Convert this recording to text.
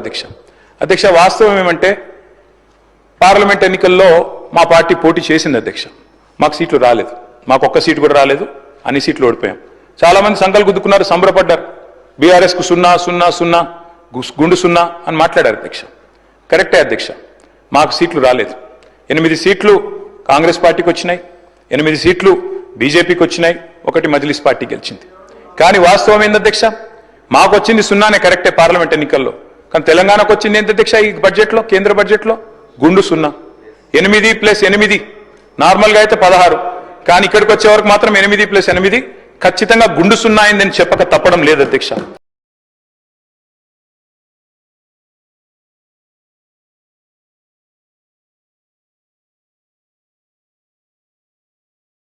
అధ్యక్ష. అధ్యక్ష, వాస్తవం ఏమంటే పార్లమెంట్ ఎన్నికల్లో మా పార్టీ పోటీ చేసింది అధ్యక్ష. మాకు సీట్లు రాలేదు, మాకు ఒక్క సీటు కూడా రాలేదు, అన్ని సీట్లు ఓడిపోయాం. చాలా మంది సంకల్ గుద్దుకున్నారు, సంబరపడ్డారు. బీఆర్ఎస్కు 0-0-0 గుండు 0 అని మాట్లాడారు అధ్యక్ష. కరెక్టే అధ్యక్ష, మాకు సీట్లు రాలేదు. 8 సీట్లు కాంగ్రెస్ పార్టీకి వచ్చినాయి, 8 సీట్లు బీజేపీకి వచ్చినాయి, 1 మజ్లిస్ పార్టీ గెలిచింది. కానీ వాస్తవం ఏంది అధ్యక్ష, మాకు వచ్చింది 0నే కరెక్టే పార్లమెంట్ ఎన్నికల్లో. కానీ తెలంగాణకు వచ్చింది ఏంటి అధ్యక్ష ఈ బడ్జెట్లో, కేంద్ర బడ్జెట్లో గుండు 0. 8 + 8 నార్మల్గా అయితే 16, కానీ ఇక్కడికి వచ్చే వరకు మాత్రం 8 + 8 ఖచ్చితంగా గుండు 0 అయిందని చెప్పక తప్పడం లేదు అధ్యక్ష.